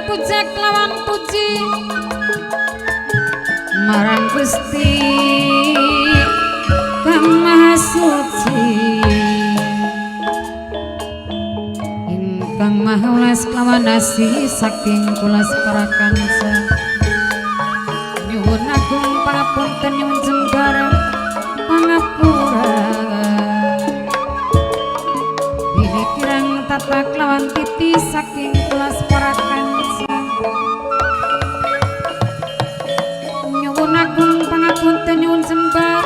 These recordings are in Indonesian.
Puja kelawan puji marang Gusti Kang Maha Suci ingkang maha welas kelawan asih saking kula separakansa nyuwun agung pangapunten nyuwun jembar pangapura bilih kirang tata kelawan titi saking kula separakansa nyuwun agung pangapunten nyuwun jembar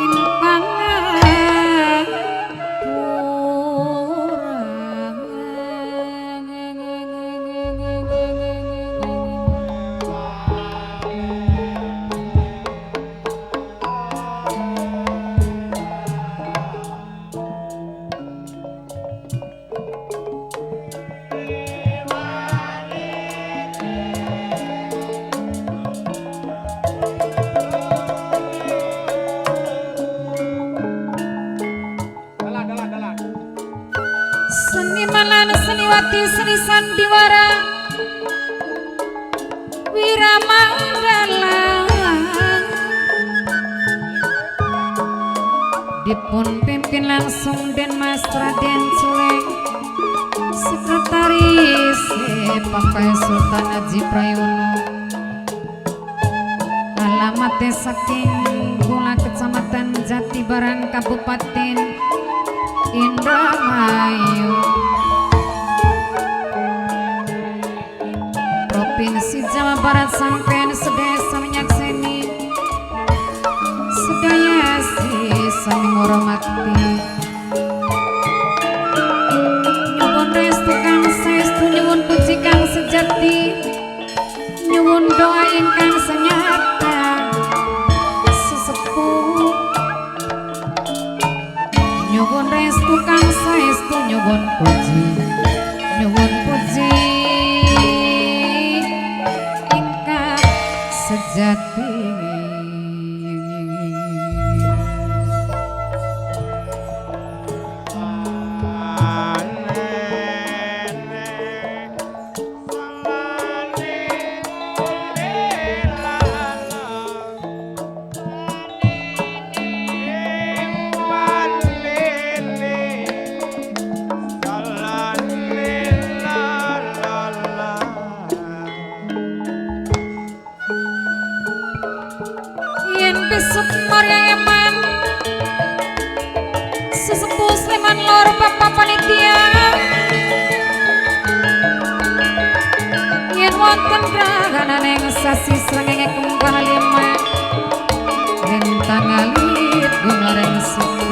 ingkang seniwati seni sandiwara Wiramangala dipun pimpin langsung Den Mas Raden Sule Sekretaris Papai Sultan Haji Prayono alamatnya saking Gula Kecamatan Jatibarang Kabupaten Indramayu Provinsi Jawa Barat sampean sedaya menyakseni sedaya sami ngormati nyuwun restu kang saestu nyuwun puji kang sejati nyuwun doa ingkang senyata sesepuh nyuwun restu kang saestu nyuwun puji sejati besok Maria Eman sesepuh Sleman Lor Bapak Panitia yen wonten graganan ing sasi srengenge kembar 5 lintang alit gumareng suci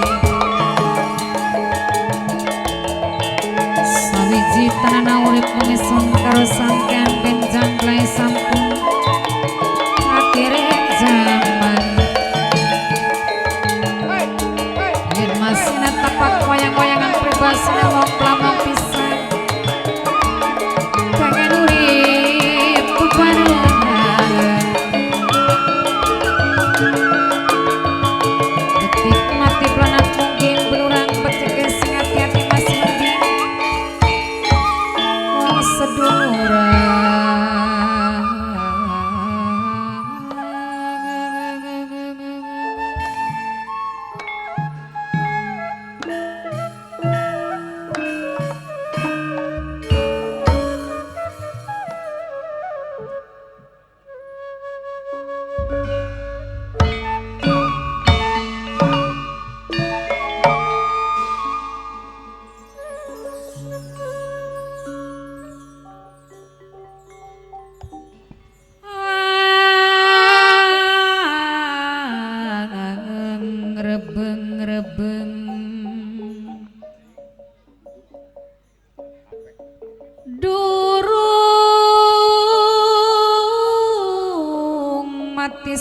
sawiji tanana urip menison karo sampean benjang klai sampun akhire zaman masina tapak wayang-wayangan pribasina wong plamong pisan pengen urip bebarengan detik mati pelanat mungkin belurang pecekes sing hati-hati masih mending wong seduluran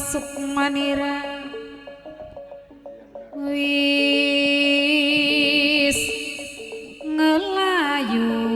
Sukmanira wis ngelayu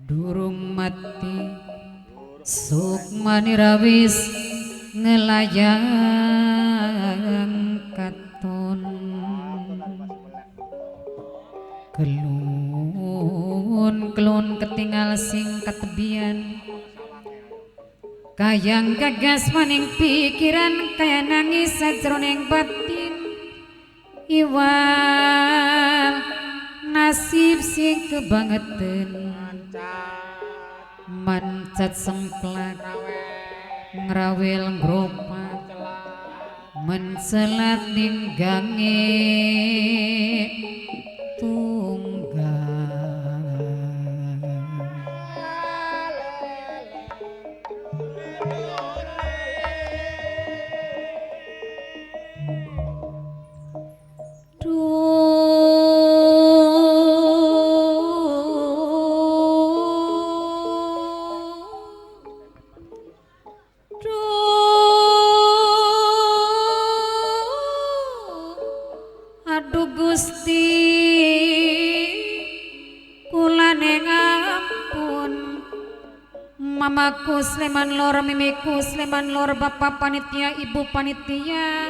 durung mati Sukmanira wis ngelayang katon kelun ketinggal sing katebian kayang gagas maning pikiran kaya nangis sajroning batin iwal nasib sing kebangetan mancat semplak ngrawil nggropak mencelat ning gange tunggal aduh Gusti kula ngampun mamaku Sleman Lor mimiku Sleman Lor bapak panitia ibu panitia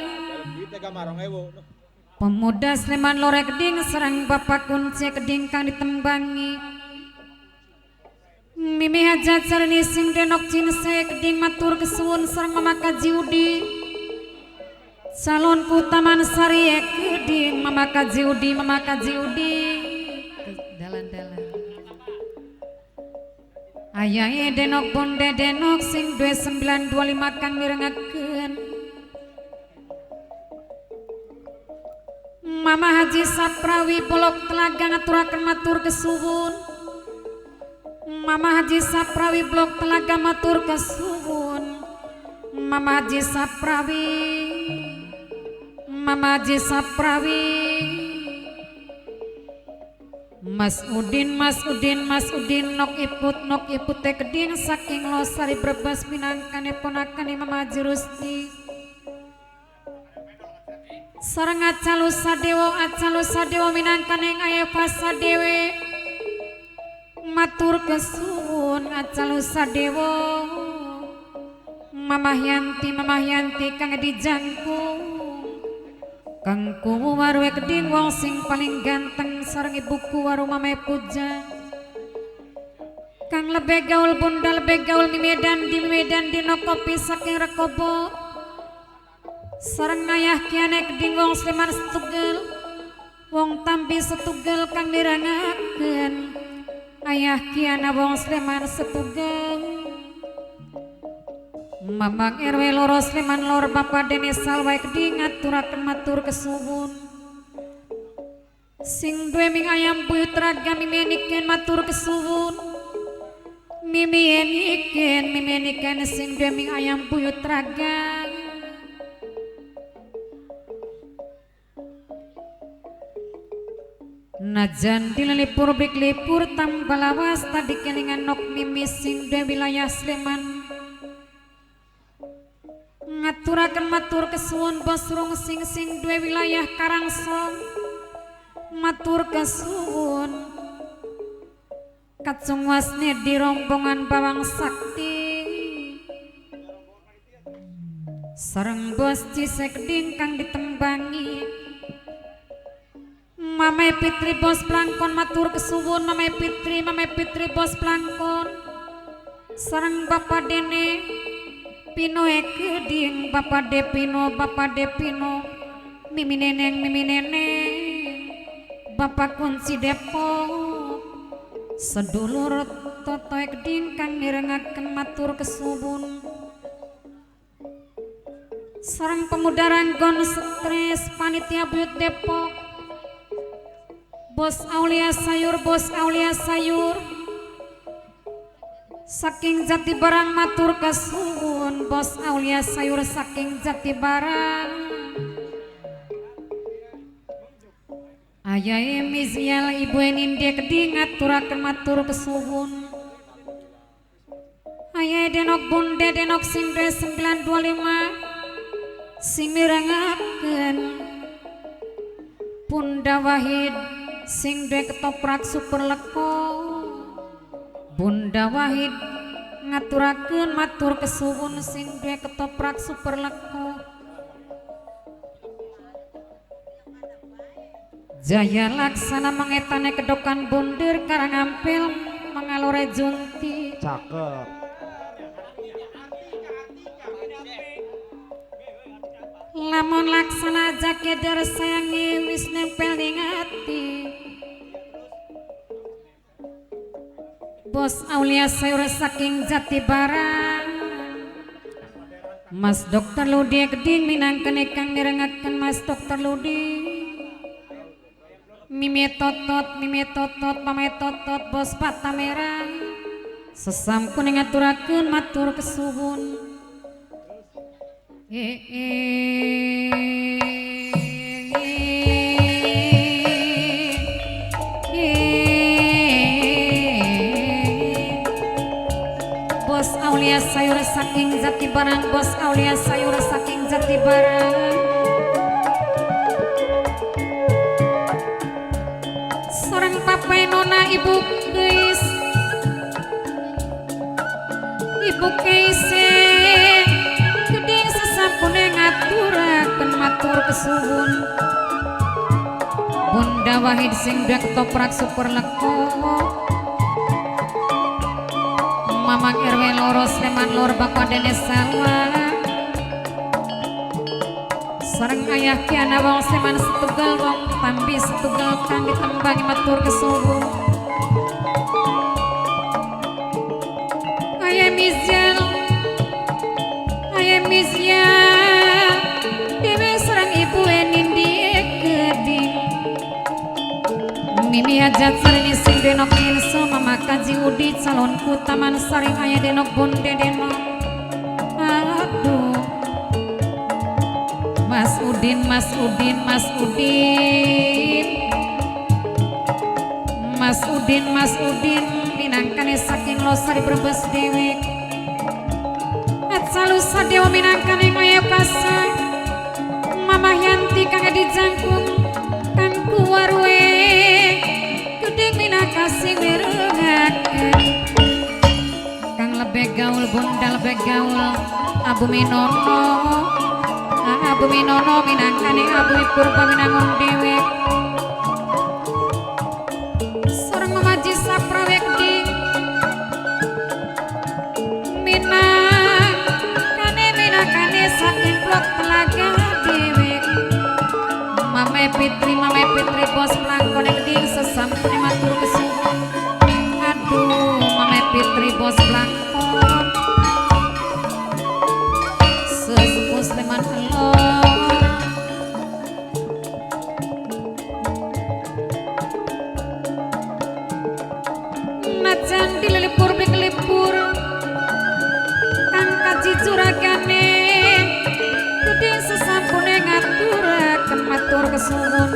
pemuda Sleman Lor Keding serang bapak kunci Keding kang ditembangi mimi hajat sareni sing denok cinse Keding matur kesuwun sareng mama Kaji Udi salonku Taman Sari Keding mama Kaji Udi dalan-dalan ayahe denok bonde denok sing 2925 kang mirengakeun Mama Haji Saprawi Bolok Telaga ngaturaken matur kesuwun Mama Haji Saprawi Bolok Telaga matur kesuwun Mama Haji Saprawi Mas Udin nok iput teh Keding saking Losari Brebes minangkane ponakan Mama Haji Rusdi sareng Acalu Sadewo minangkane Aya Sadewe matur kesuwun Acalu Sadewo Mamah Yanti kang dijangkung kang kuwu warwe Keding wong sing paling ganteng sareng ibuku waru Mame Puja kang lebih gaul bunda lebih gaul di Medan di Nokopi saking Rekobo sareng ayah kiane Keding wong Sleman setugel wong Tambi setugel kang mirangakeun ayah kiana wong Sleman setugel Mamang RW Loro Sleman Lor Bapak Dene Salwai Keding ngaturaken matur kesuwun sing duwe ming ayam buyut raga mimeniken matur kesuwun mimeniken sing duwe ming ayam buyut raga najan dilipur bik-lipur tambah lawas tadi kelingan nok mimi sing duwe wilayah Sleman ngaturaken matur kesuwun bos rung sing duwe wilayah Karangsong matur kesuwun kacung wasne di rombongan Bawang Sakti sareng bos Cise Keding kang ditembangi Mame Pitri bos Plangkon matur kesuwun Mame Pitri bos Plangkon sareng Bapak Dene Pino Keding Bapak Depino Mimi Neneng Bapak Kunci Depok sedulur toto geding kang mirengaken matur kesuwun sareng pemuda Ranggon stres panitia buyut Depok Bos Aulia Sayur saking Jati Barang matur kesuwun Bos Aulia Sayur saking Jati Barang Ayah Mizial Ibu Eninde Keding ngaturaken matur kesuwun Ayah Denok Bunde Denok Sindre 925 sing mirengaken Bunda Wahid sing duwe ketoprak super leko Bunda Wahid ngaturaken matur kesuwun sing duwe ketoprak super leko Jaya Laksana mangetane kedokan bundir Karangampil mangalore junti cakep lamun laksana jakeder sayangi wis nempel ning ati Bos Aulia Sayur saking Jati Barang Mas Dokter Ludi Geding minangken kang mirengaken Mas Dokter Ludi Mimi totot pame totot Bos Patamera sesampun ngaturaken matur kesuwun Bos Aulia Sayur saking Jati Barang Bos Aulia Sayur saking Jati Barang sareng papai nona Ibu Keis geding sesampune ngaturaken matur kesuwun Bunda Wahid sing duwe ketoprak super leko Mamang RW loro Sleman Lor Bapak Dene Salwa sareng ayah Kiana wong Sleman setunggal wong Tambi setunggal kang ditembangi matur kesuwun Ayah Mizyal Dewe sareng Ibu Enindi Geding Mimi hajat sarini sing denok inso Mama Kaji Udi calonku Taman Sari Ayah denok Bunde denok aduh Mas Udin minangkane saking Losari Brebes Dewek Atsalu Sadewa minangkane Ngaya Kasa Mama Yanti kang di jangkung kang kuwarwe gedeng minakasih mirengaken kang lebih gaul Bunda lebih gaul Abu Minono minangkane Abu Purba minangun dewek sareng mamaji saprawek di minangkane saking blok Telaga dewek Mame Fitri Bos Blangkon geding sesampune matur kesuwun aduh Mame Fitri Bos Blangkon sesepuh Sleman Lor najan dilipur bikelipur kang kaji juragane geding sesampune ngaturaken matur kesuwun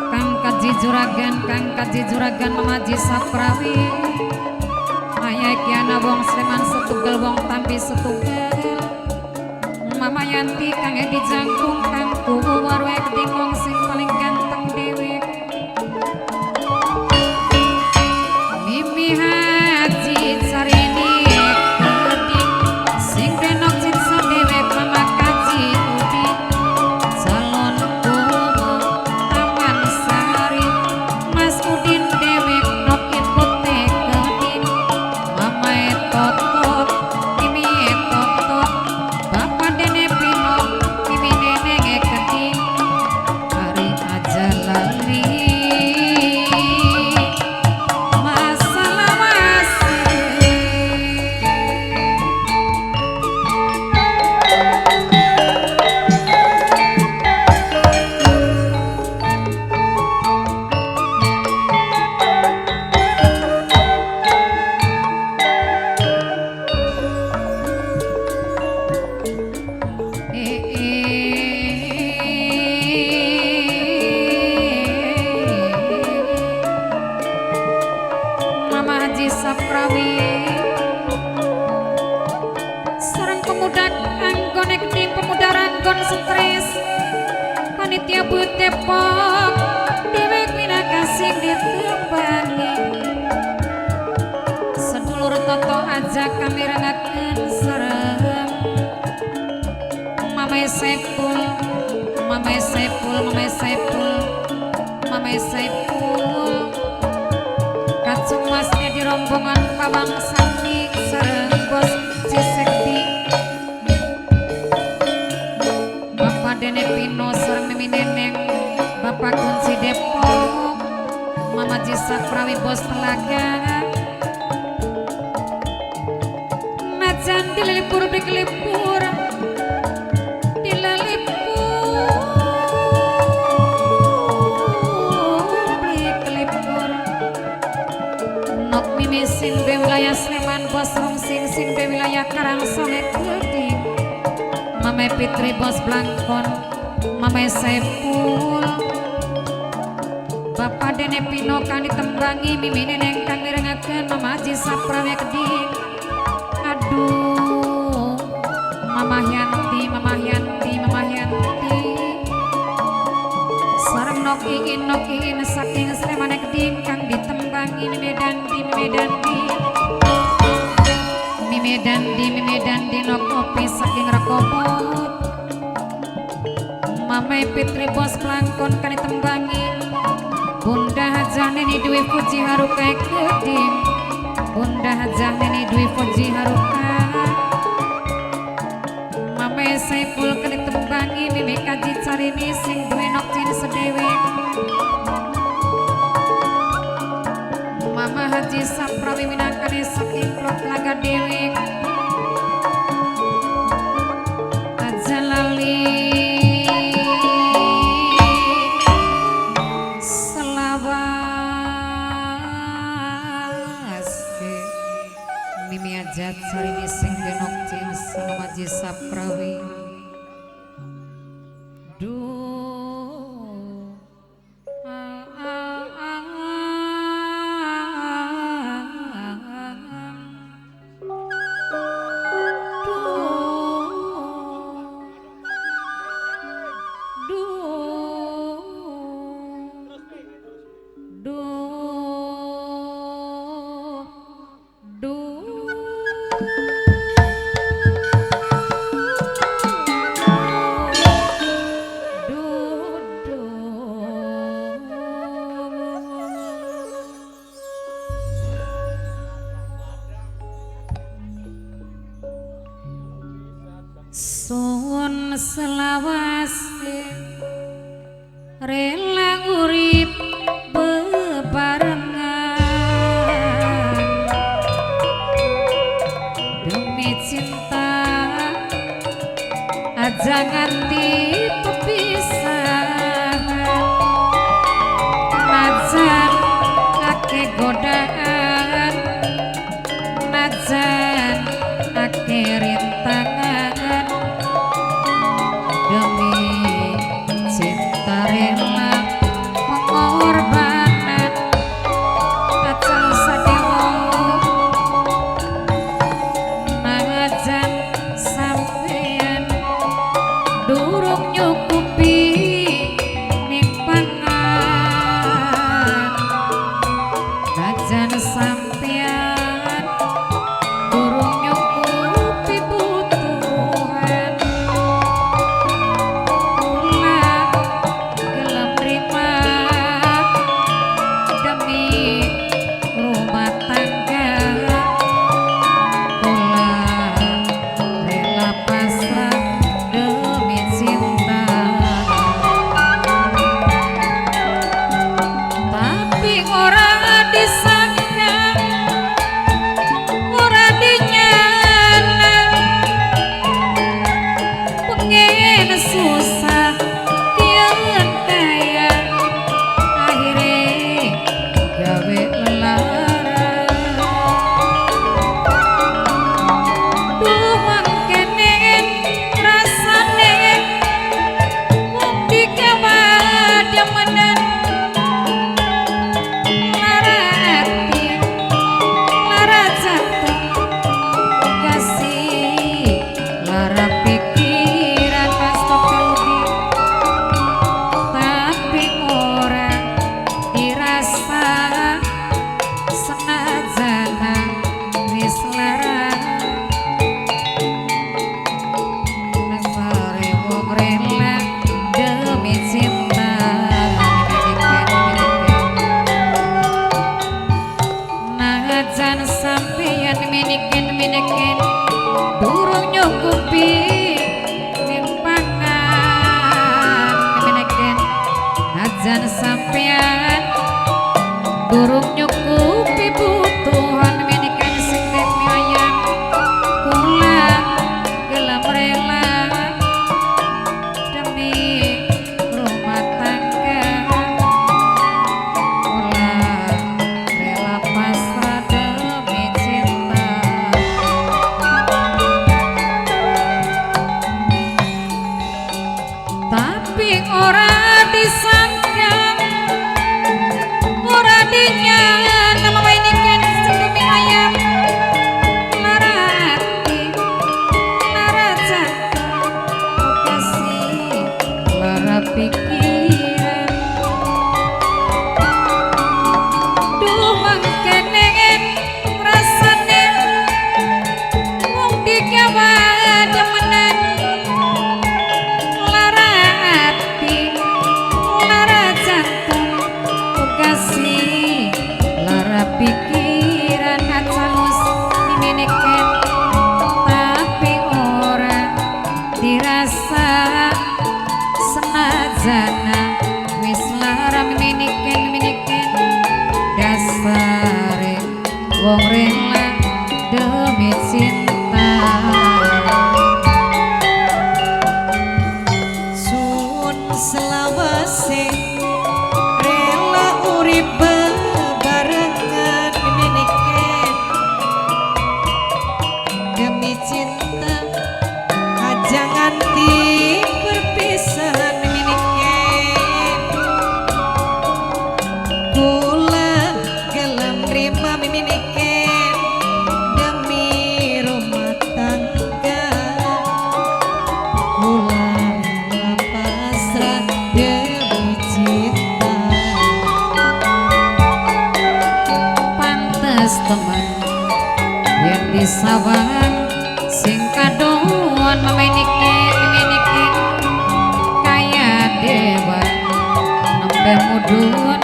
kang kaji juragan mamaji saprawi Ayah Kiana wong Sleman setunggal wong Tambi setunggal Mama Yanti kang di jangkung kang kuwarwe geding wong sing paling ganteng dewek Mimi Haji Sarini geding sing denok cinta dewek Mama Kaji Udi calon kubu Taman Sari Mas Udin dewek nok ipute geding Mama totot Mimi totot Bapak Dene Pino Mimi Nene geding Hari Haji Saprawi sareng pemuda anggon ekding pemuda ranggon stres panitia Buyut Depok dewek minakasih ditembangi sedulur toto aja kami rengakeun sareng Mamai Saipul Mamai Saipul Mamai Saipul Mamai Saipul kacung masnya di rombongan Pamang Sandi sareng Bos Cisekti Bapak Dene Pino sareng Mimi Neneng Bapak Kunci Depok Mama Jisak Prawi Bos Telaga najan dilipur dikelipur Sing be wilayah Sleman Bos Rungsing sing be wilayah Karangsonge Geding Mame Fitri Bos Blangkon Mame Saipul Bapak Dene Pino kang ditembangi Mimi Neneng kang mirengakeun Mama Haji Saprawi Geding aduh Mama Yanti Mama Yanti Mama Yanti sareng Nokiin saking Sleman Geding kang ditembangi Mimi Dandi no kopi saking Rekobot Mamai Fitri Bos Blangkon kan ditembangi Bunda Hajah Neni Dwi Puji Haruka Geding Bunda Hajah Neni Dwi Puji Haruka Mamai Saipul kan ditembangi Mimi Kaji Carini sing duwe nokcin sedewek Mama Haji Saprawi minangkane saking Klub Laga Dewek aja lali selawas Mimi aja carini sing genok cin sama Haji Saprawi Suwun selawase rela urip bebarengan demi cinta aja nganti pepisahan najan ake godaan najan ake rintangan demi cinta rela pengorbanan acal sadewo najan sampeyan durung nyukupi ning pangan najan sampeyan durung nyukupi butuhan senajan sampeyan minikin durung nyukupi ning pangan minikin najan sampeyan durung nyukupi butuhan minikin sing ayam kula gelem rela demi rumah tangga kula rela pasrah demi cinta tapi ora disangka ora dinyana nama ini kan sing demi ayam lara hati lara jantung kasih lara pikiran duh mangkene rasane wong digawa demenan lara hati lara jantung kasih lara pikiran acangus diminiken tapi ora dirasa senajana wis lara miniken dasare wong rela demi cinta sun selawase rela urip bebarengan miniken demi cinta aja nganti perpisahan miniken kula gelem rima miniken demi rumah tangga kula rela pasrah demi cinta pantes teman yang disawang sing kadoan memenikin kaya dewa nembe mudun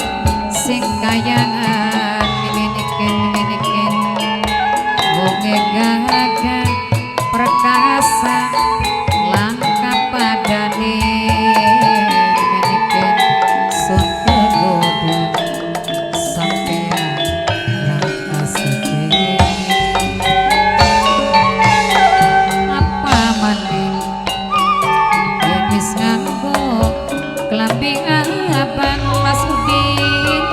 sing kayangan memenikin wong gagah perkasa langka padane memenikin sun kegoda sampeyan yang kasih apa maning yen wis nganggo klambi abang Mas Udin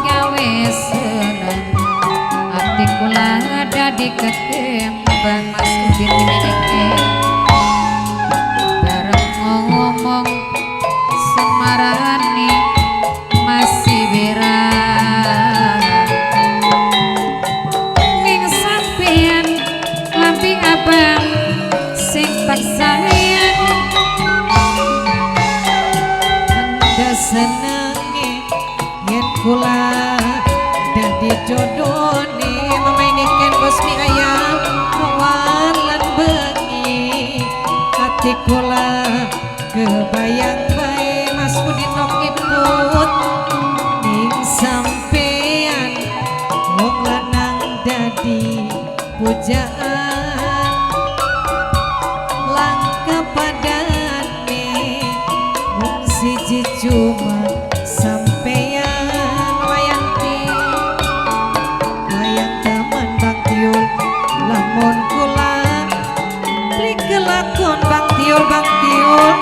gawe seneng ati kula dadi kekembang Mas Udin dimiliki bareng ngomong semarani masih berang ning sampeyan lampi abang sing tak sayang anda senenge yen kula dadi jodone memainikan bosmi ayam kawalan bengi hati kula kebayang bae Mas Udin nok ibut ning sampean wong lanang dadi pujaan langka padane wong siji cuma sampean wayanti wayang taman Bang Tiul lamun kula beli kelakon Bang Tiul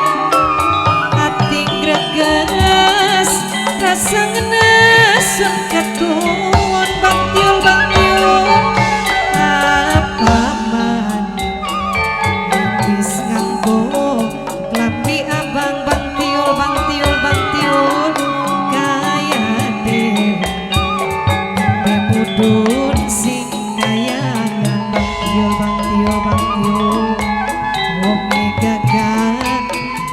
hati greges rasa ngenesun ketuwon Bang Tiul apa man wis nganggo klambi abang Bang Tiul kaya dewa bemudun sing kayangan Bang Tiul wong gagah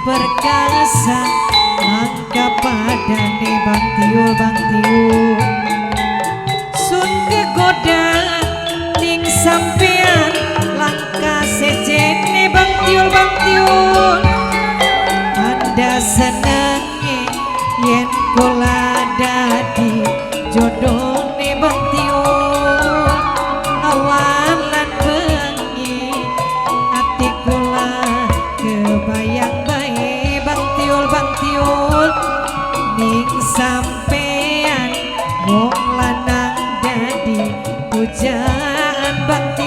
perkasa angka padane Bang Tiul sun kegoda ning sampean langka sejene Bang Tiul anda senenge yen kula dadi jodone Bang Tiul hujan Bang